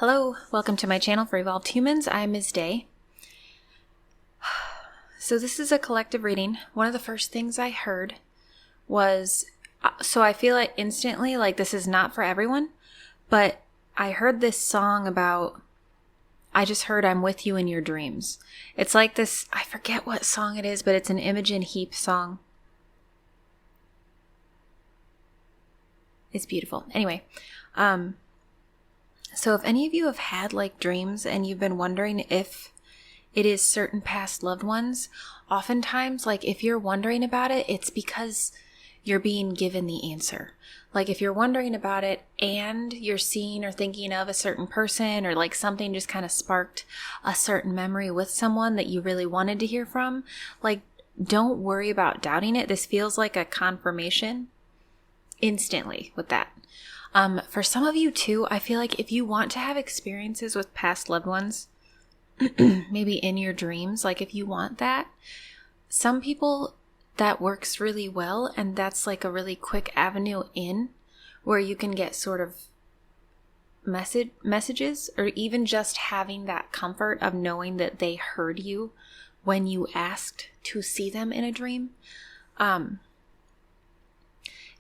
Hello, welcome to my channel for Evolved Humans. I'm Ms. Day. So this is a collective reading. One of the first things I heard was, so I feel like instantly like this is not for everyone, but I heard this song about, I just heard I'm with you in your dreams. It's like this, I forget what song it is, but it's an Imogen Heap song. It's beautiful. Anyway, so if any of you have had like dreams and you've been wondering if it is certain past loved ones, oftentimes like if you're wondering about it, it's because you're being given the answer. Like if you're wondering about it and you're seeing or thinking of a certain person, or like something just kind of sparked a certain memory with someone that you really wanted to hear from, like don't worry about doubting it. This feels like a confirmation instantly with that. For some of you too, I feel like if you want to have experiences with past loved ones, maybe in your dreams, like if you want that, some people that works really well, and that's like a really quick avenue in where you can get sort of messages, or even just having that comfort of knowing that they heard you when you asked to see them in a dream.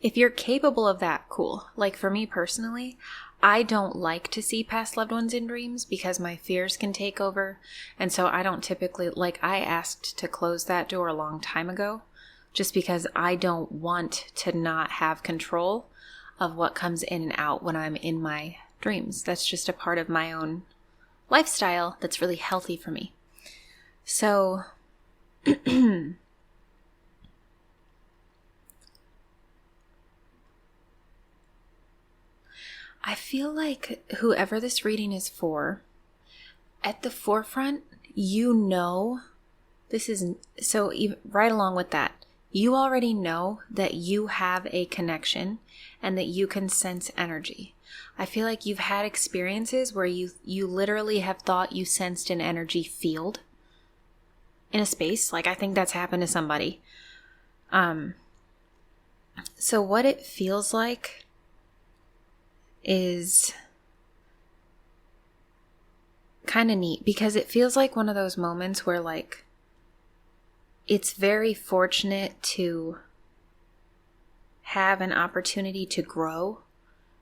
If you're capable of that, cool. Like for me personally, I don't like to see past loved ones in dreams because my fears can take over. And so I don't typically, like I asked to close that door a long time ago, just because I don't want to not have control of what comes in and out when I'm in my dreams. That's just a part of my own lifestyle that's really healthy for me. So I feel like whoever this reading is for, at the forefront, you know, this is, so even, right along with that, you already know that you have a connection and that you can sense energy. I feel like you've had experiences where you literally have thought you sensed an energy field in a space. Like I think that's happened to somebody. So what it feels like is kind of neat, because it feels like one of those moments where like it's very fortunate to have an opportunity to grow,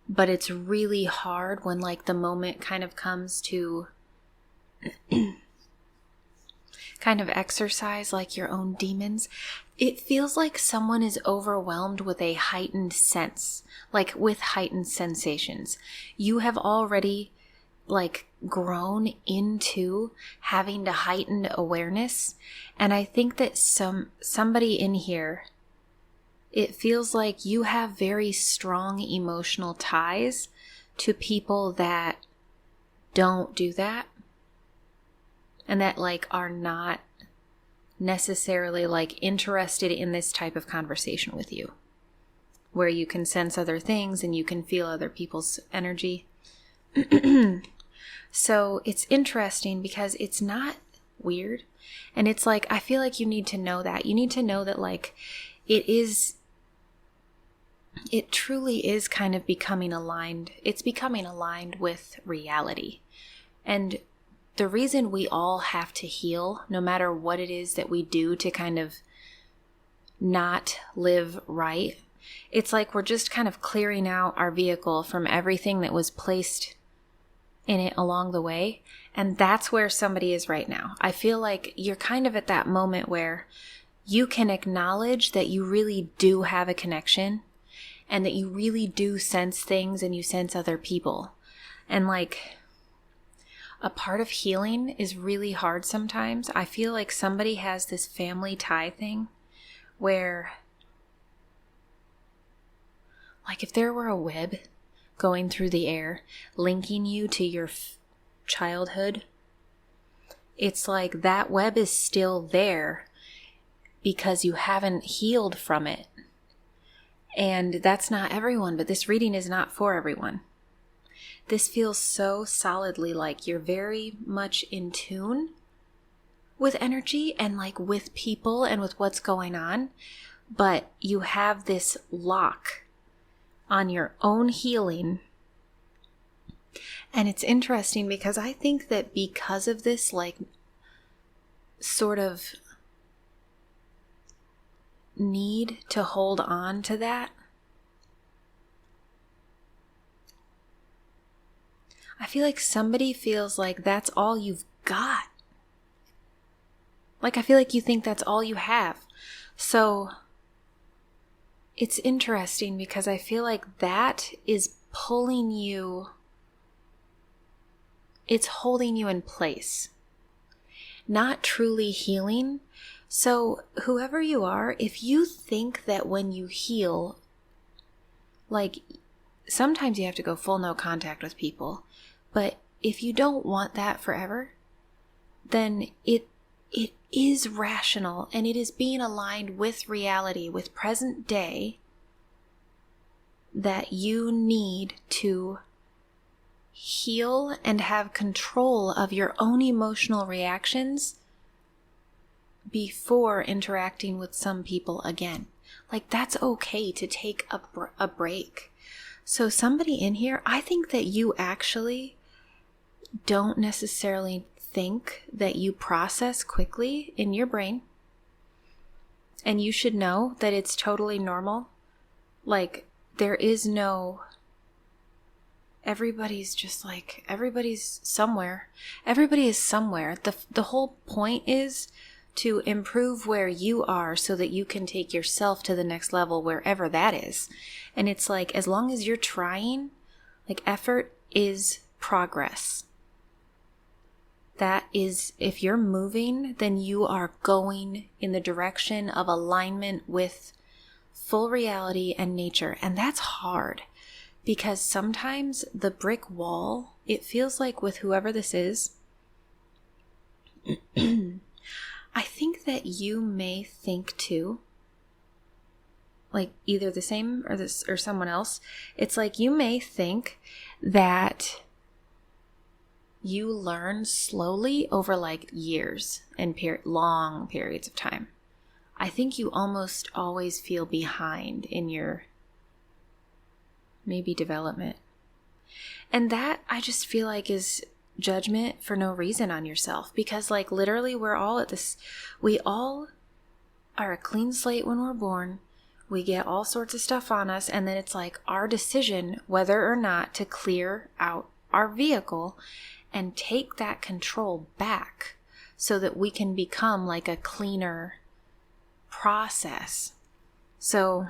but it's really hard when like the moment kind of comes to kind of exercise like your own demons. It feels like someone is overwhelmed with a heightened sense, like with heightened sensations. You have already like grown into having to heightened awareness. And I think that somebody in here, it feels like you have very strong emotional ties to people that don't do that. And that like are not necessarily like interested in this type of conversation with you, where you can sense other things and you can feel other people's energy. So it's interesting because it's not weird. And it's like, I feel like you need to know that. You need to know that like it truly is kind of becoming aligned. It's becoming aligned with reality. And the reason we all have to heal, no matter what it is that we do to kind of not live right, it's like we're just kind of clearing out our vehicle from everything that was placed in it along the way. And that's where somebody is right now. I feel like you're kind of at that moment where you can acknowledge that you really do have a connection and that you really do sense things and you sense other people. And like, a part of healing is really hard sometimes. I feel like somebody has this family tie thing where, like if there were a web going through the air linking you to your childhood, it's like that web is still there because you haven't healed from it. And that's not everyone, but this reading is not for everyone. This feels so solidly like you're very much in tune with energy and like with people and with what's going on, but you have this lock on your own healing And it's interesting because I think that because of this, like, sort of need to hold on to that, I feel like somebody feels like that's all you've got. Like, I feel like you think that's all you have. So it's interesting because I feel like that is pulling you, it's holding you in place, not truly healing. So whoever you are, if you think that when you heal, like, sometimes you have to go full no contact with people, but if you don't want that forever, then it is rational and it is being aligned with reality, with present day, that you need to heal and have control of your own emotional reactions before interacting with some people again. Like, that's okay to take a break. So somebody in here, I think that you actually don't necessarily think that you process quickly in your brain. And you should know that it's totally normal. Like, there is no, everybody's just like, everybody's somewhere. Everybody is somewhere. The whole point is to improve where you are so that you can take yourself to the next level, wherever that is. And it's like, as long as you're trying, like, effort is progress. That is, if you're moving, then you are going in the direction of alignment with full reality and nature. And that's hard because sometimes the brick wall, it feels like with whoever this is, I think that you may think too, like either the same or this or someone else. It's like you may think that you learn slowly over like years and long periods of time. I think you almost always feel behind in your maybe development. And that I just feel like is judgment for no reason on yourself, because like literally we're all at this, we all are a clean slate when we're born. We get all sorts of stuff on us, and then it's like our decision whether or not to clear out our vehicle and take that control back so that we can become like a cleaner process. So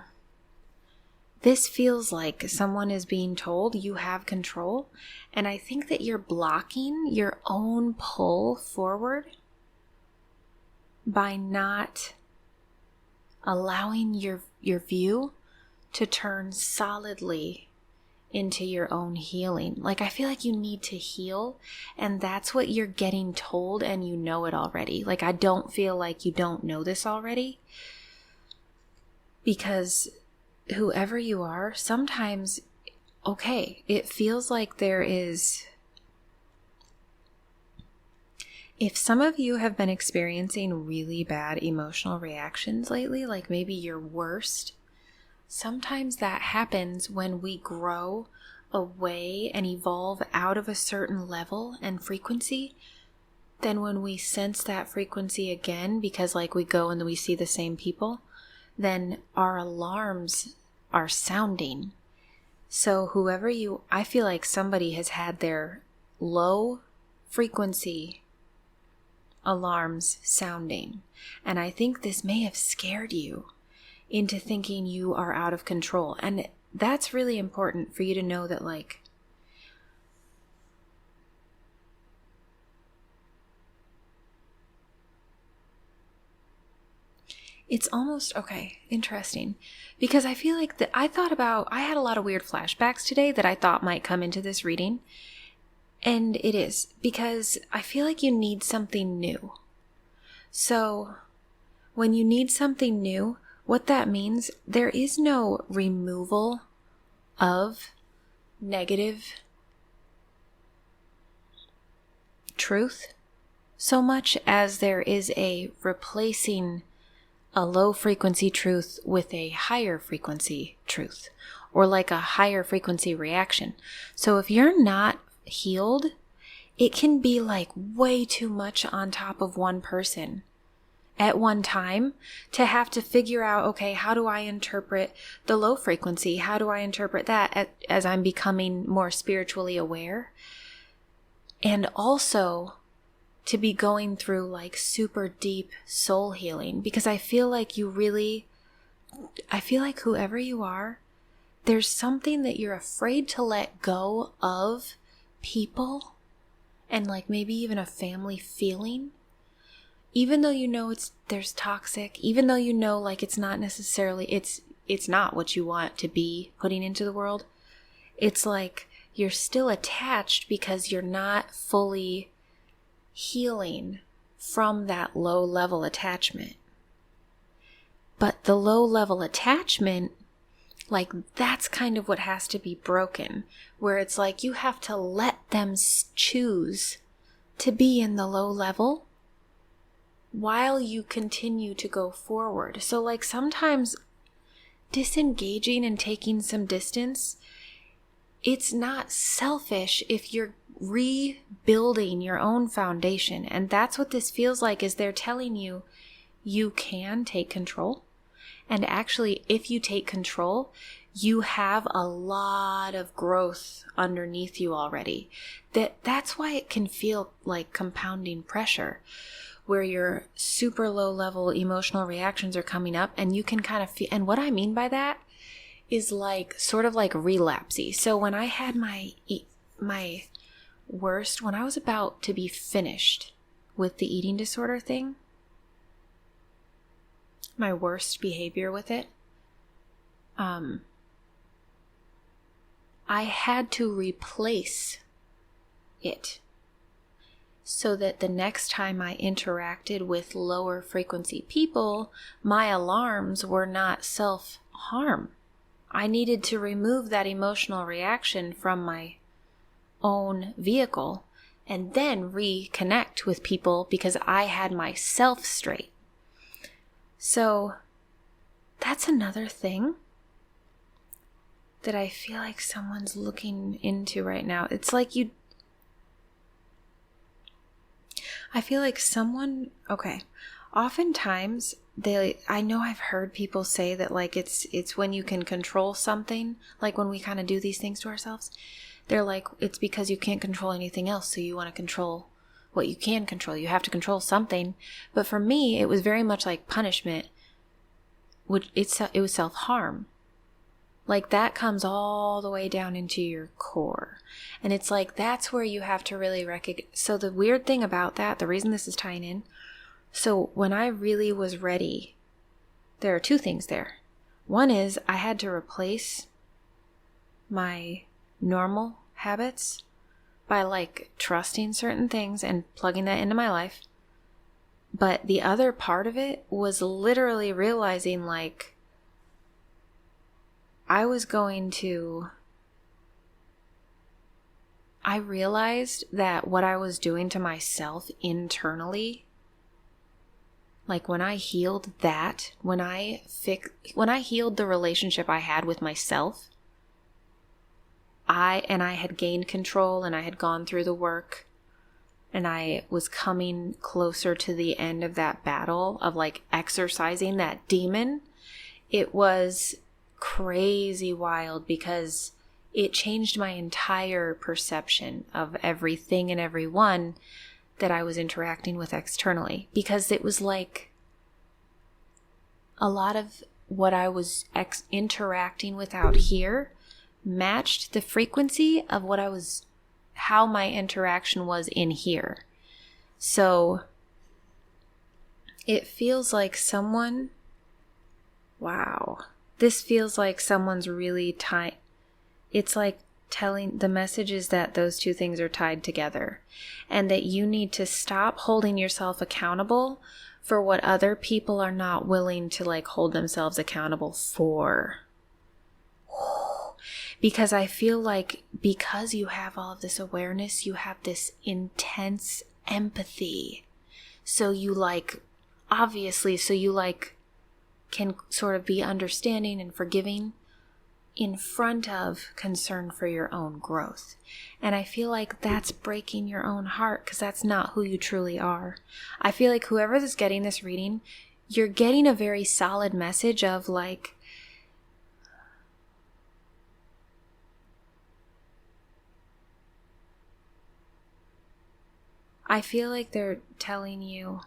this feels like someone is being told you have control, and I think that you're blocking your own pull forward by not allowing your view to turn solidly into your own healing. Like, I feel like you need to heal, and that's what you're getting told, and you know it already. Like, I don't feel like you don't know this already, because whoever you are, sometimes, okay, it feels like there is, if some of you have been experiencing really bad emotional reactions lately, like maybe your worst, sometimes that happens when we grow away and evolve out of a certain level and frequency. Then when we sense that frequency again, because like we go and we see the same people, then our alarms are sounding. So whoever you, I feel like somebody has had their low frequency alarms sounding. And I think this may have scared you into thinking you are out of control. And that's really important for you to know that, like, it's almost, okay, interesting. Because I feel like I had a lot of weird flashbacks today that I thought might come into this reading. And it is, because I feel like you need something new. So when you need something new, what that means, there is no removal of negative truth so much as there is a replacing a low frequency truth with a higher frequency truth, or like a higher frequency reaction. So if you're not healed, it can be like way too much on top of one person at one time to have to figure out, okay, how do I interpret the low frequency? How do I interpret that as I'm becoming more spiritually aware? And also to be going through like super deep soul healing, because I feel like whoever you are, there's something that you're afraid to let go of, people, and like maybe even a family feeling, even though you know there's toxic, even though you know like it's not necessarily, it's not what you want to be putting into the world. It's like you're still attached because you're not fully healing from that low level attachment. But the low level attachment, like that's kind of what has to be broken, where it's like you have to let them choose to be in the low level while you continue to go forward. So like sometimes disengaging and taking some distance, it's not selfish if you're rebuilding your own foundation. And that's what this feels like, is they're telling you you can take control. And actually, if you take control, you have a lot of growth underneath you already. That's why it can feel like compounding pressure, where your super low level emotional reactions are coming up, and you can kind of feel, and what I mean by that is like sort of like relapsey. So when I had my worst, when I was about to be finished with the eating disorder thing, my worst behavior with it, I had to replace it so that the next time I interacted with lower frequency people, my alarms were not self-harm. I needed to remove that emotional reaction from my own vehicle and then reconnect with people because I had myself straight. So that's another thing that I feel like someone's looking into right now. It's like I feel like someone, okay, oftentimes I know I've heard people say that like it's when you can control something, like when we kind of do these things to ourselves, they're like, it's because you can't control anything else, so you want to control what you can control. You have to control something. But for me, it was very much like punishment. It was self-harm. Like that comes all the way down into your core. And it's like, that's where you have to really recognize. So the weird thing about that, the reason this is tying in, so when I really was ready, there are two things there. One is I had to replace my normal habits by like trusting certain things and plugging that into my life. But the other part of it was literally realizing like I realized that what I was doing to myself internally, like when I healed that, when I healed the relationship I had with myself, I had gained control and I had gone through the work and I was coming closer to the end of that battle of like exercising that demon. It was crazy wild because it changed my entire perception of everything and everyone that I was interacting with externally, because it was like a lot of what I was interacting with out here matched the frequency of how my interaction was in here. So it feels like this feels like someone's really tight. It's like telling the message is that those two things are tied together and that you need to stop holding yourself accountable for what other people are not willing to like hold themselves accountable for. Because I feel like because you have all of this awareness, you have this intense empathy. So you can sort of be understanding and forgiving. in front of concern for your own growth. And I feel like that's breaking your own heart, because that's not who you truly are. I feel like whoever is getting this reading, you're getting a very solid message of like, I feel like they're telling you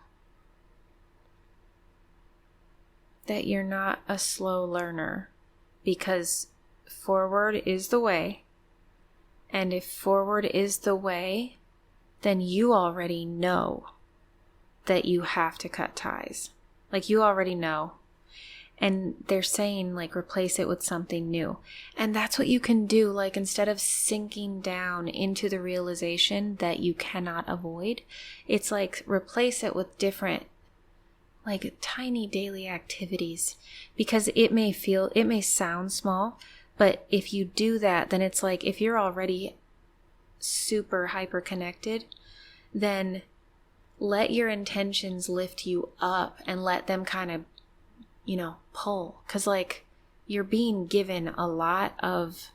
that you're not a slow learner, because forward is the way. And if forward is the way, then you already know that you have to cut ties. Like, you already know. And they're saying, like, replace it with something new. And that's what you can do. Like, instead of sinking down into the realization that you cannot avoid, it's like replace it with different, like, tiny daily activities. Because it may sound small, but if you do that, then it's like, if you're already super hyper connected, then let your intentions lift you up and let them kind of, pull. Because, like, you're being given a lot of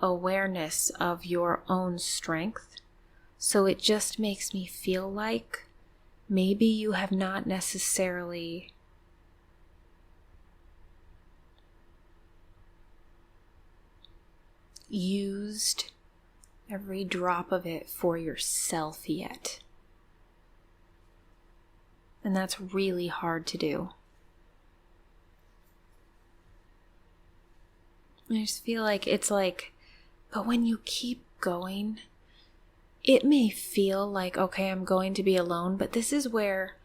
awareness of your own strength. So it just makes me feel like maybe you have not necessarily used every drop of it for yourself yet. And that's really hard to do. I just feel like it's like, but when you keep going, it may feel like, okay, I'm going to be alone, but this is where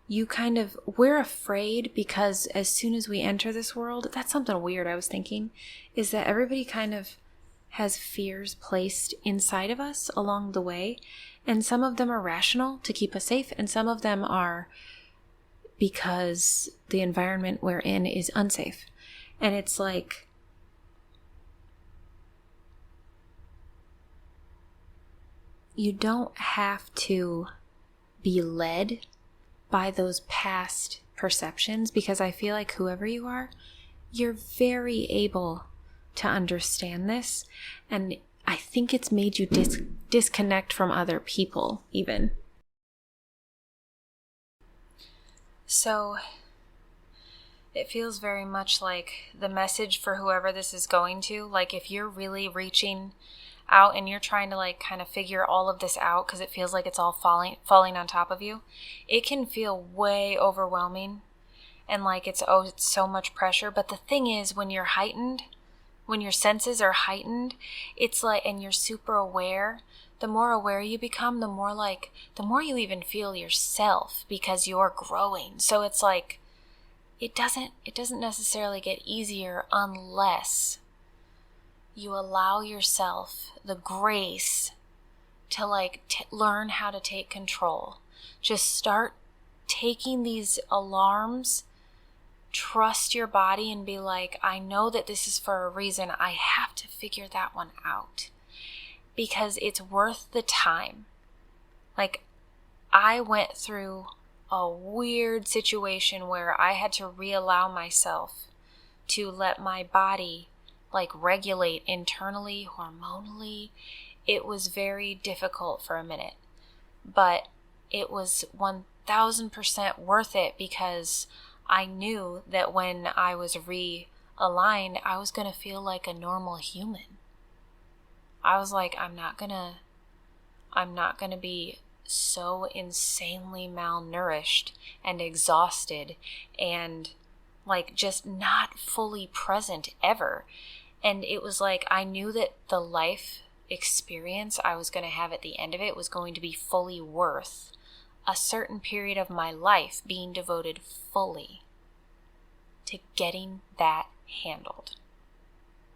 we're afraid, because as soon as we enter this world, that's something weird I was thinking, is that everybody kind of has fears placed inside of us along the way, and some of them are rational to keep us safe, and some of them are because the environment we're in is unsafe. And it's like, you don't have to be led by those past perceptions, because I feel like whoever you are, you're very able to understand this. And I think it's made you disconnect from other people even. So it feels very much like the message for whoever this is going to, like, if you're really reaching out and you're trying to, like, kind of figure all of this out, because it feels like it's all falling on top of you, it can feel way overwhelming, and like it's so much pressure. But the thing is, when you're heightened, when your senses are heightened, it's like, and you're super aware, the more aware you become, the more you even feel yourself, because you're growing. So it's like, it doesn't necessarily get easier unless you allow yourself the grace to, like, learn how to take control. Just start taking these alarms, trust your body, and be like, I know that this is for a reason. I have to figure that one out, because it's worth the time. Like, I went through a weird situation where I had to reallow myself to let my body, like, regulate internally, hormonally. It was very difficult for a minute, but it was 1000% worth it, because I knew that when I was realigned, I was going to feel like a normal human. I was like, I'm not going to be so insanely malnourished and exhausted and, like, just not fully present ever. And it was like, I knew that the life experience I was going to have at the end of it was going to be fully worth a certain period of my life being devoted fully to getting that handled.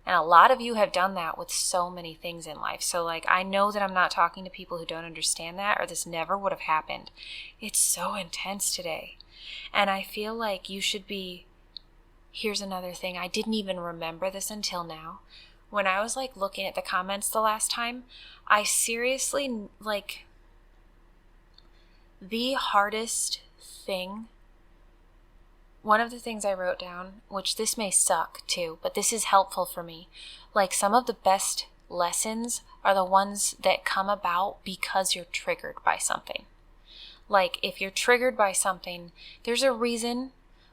And a lot of you have done that with so many things in life. So, like, I know that I'm not talking to people who don't understand that, or this never would have happened. It's so intense today. And I feel like you should be... Here's another thing. I didn't even remember this until now. When I was, like, looking at the comments the last time, I seriously, like, the hardest thing one of the things I wrote down, which this may suck too, but this is helpful for me. Like, some of the best lessons are the ones that come about because you're triggered by something. Like, if you're triggered by something, there's a reason,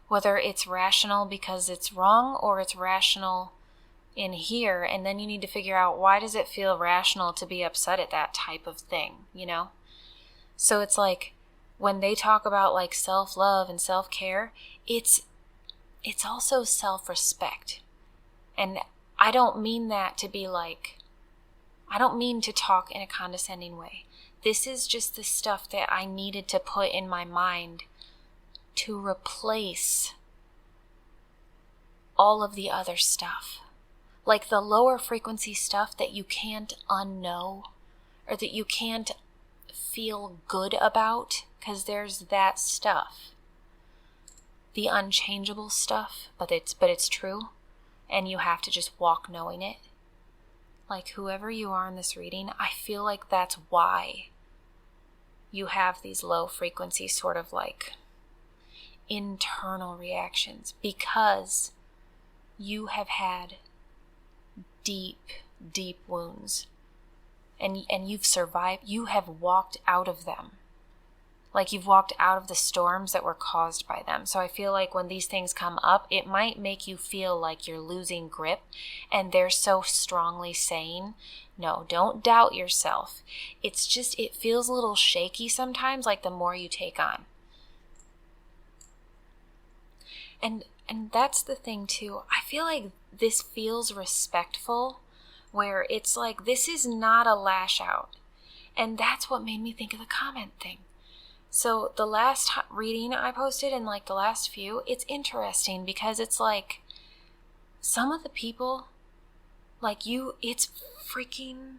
whether it's rational because it's wrong or it's rational in here, and then you need to figure out, why does it feel rational to be upset at that type of thing, you know? So it's like, when they talk about like self-love and self-care, it's also self-respect. And I don't mean that to be like, I don't mean to talk in a condescending way. This is just the stuff that I needed to put in my mind to replace all of the other stuff. Like the lower frequency stuff that you can't unknow, or that you can't feel good about, because there's that stuff. The unchangeable stuff, but it's true, and you have to just walk knowing it. Like, whoever you are in this reading, I feel like that's why you have these low frequency sort of like internal reactions, because you have had deep, deep wounds, and you've survived. You have walked out of them. Like, you've walked out of the storms that were caused by them. So I feel like when these things come up, it might make you feel like you're losing grip, and they're so strongly saying, no, don't doubt yourself. It's just, it feels a little shaky sometimes, like the more you take on. And that's the thing too. I feel like this feels respectful, where it's like, this is not a lash out. And that's what made me think of the comment thing. So the last reading I posted, and like the last few, it's interesting because it's like, some of the people, like it's freaking,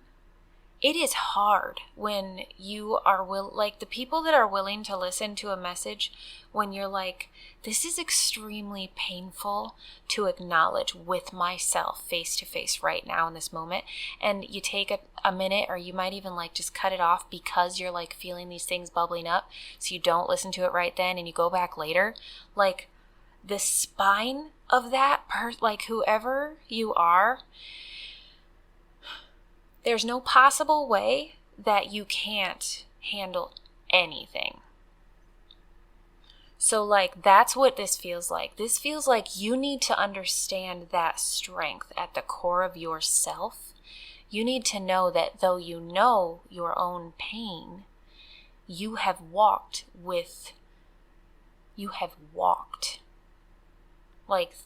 it is hard when you are like the people that are willing to listen to a message when you're like, this is extremely painful to acknowledge with myself face to face right now in this moment. And you take a minute, or you might even like just cut it off because you're like feeling these things bubbling up. So you don't listen to it right then, and you go back later. Like, the spine of that like whoever you are, there's no possible way that you can't handle anything. So like, that's what this feels like. This feels like you need to understand that strength at the core of yourself. You need to know that though you know your own pain, you have walked. Like,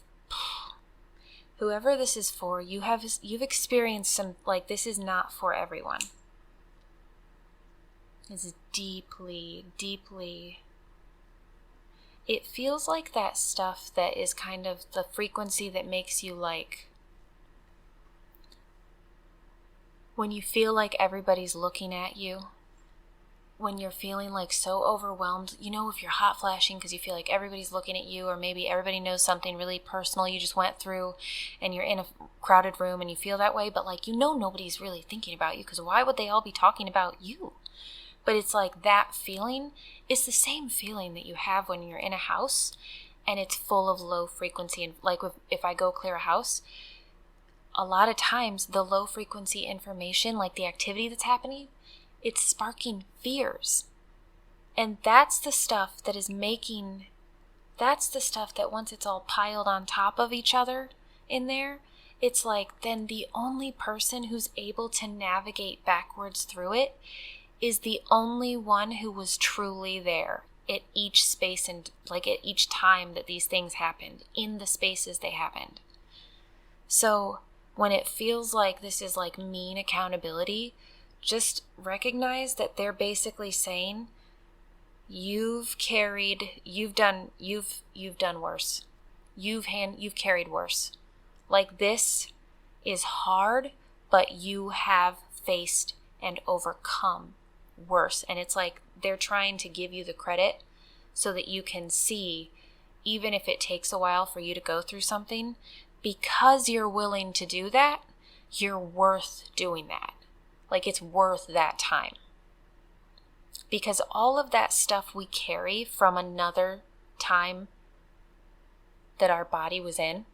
whoever this is for, you've experienced some, like, this is not for everyone. It's deeply, deeply, it feels like that stuff that is kind of the frequency that makes you like, when you feel like everybody's looking at you, when you're feeling like so overwhelmed, you know, if you're hot flashing because you feel like everybody's looking at you, or maybe everybody knows something really personal you just went through, and you're in a crowded room and you feel that way, but like, you know, nobody's really thinking about you, because why would they all be talking about you? But it's like, that feeling is the same feeling that you have when you're in a house and it's full of low frequency. And like, if I go clear a house, a lot of times the low frequency information, like the activity that's happening, it's sparking fears. And that's the stuff that is making, that's the stuff that once it's all piled on top of each other in there, it's like, then the only person who's able to navigate backwards through it is the only one who was truly there at each space, and like at each time that these things happened, in the spaces they happened. So when it feels like this is like mean accountability, just recognize that they're basically saying, you've done worse. You've carried worse. Like, this is hard, but you have faced and overcome worse. And it's like they're trying to give you the credit so that you can see, even if it takes a while for you to go through something, because you're willing to do that, you're worth doing that. Like, it's worth that time. Because all of that stuff we carry from another time that our body was in.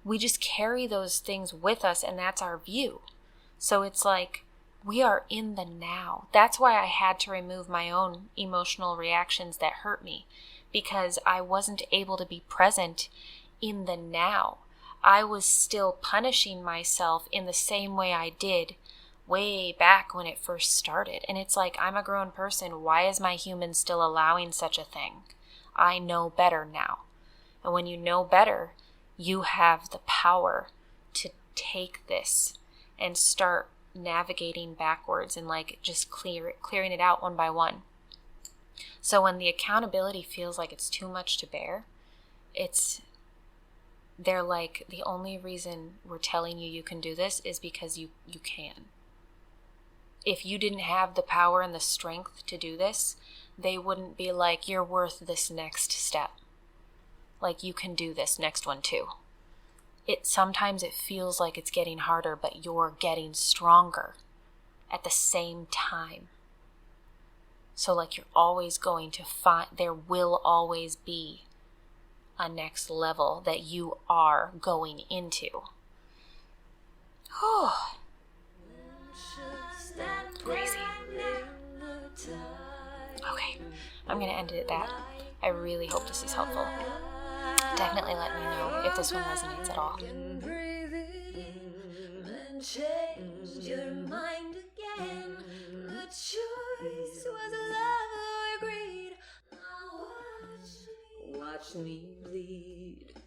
We just carry those things with us, and that's our view. So it's like we are in the now. That's why I had to remove my own emotional reactions that hurt me, because I wasn't able to be present in the now. I was still punishing myself in the same way I did way back when it first started. And it's like, I'm a grown person. Why is my human still allowing such a thing? I know better now. And when you know better, you have the power to take this and start navigating backwards and like just clearing it out one by one. So when the accountability feels like it's too much to bear, they're like, the only reason we're telling you can do this is because you can. If you didn't have the power and the strength to do this, they wouldn't be like, you're worth this next step. Like, you can do this next one too. Sometimes it feels like it's getting harder, but you're getting stronger at the same time. So like, you're always going to find, there will always be a next level that you are going into. Oh, crazy. Okay, I'm going to end it at that. I really hope this is helpful. Definitely let me know if this one resonates at all. Change your mind again. The choice was love or greed. Now watch me bleed.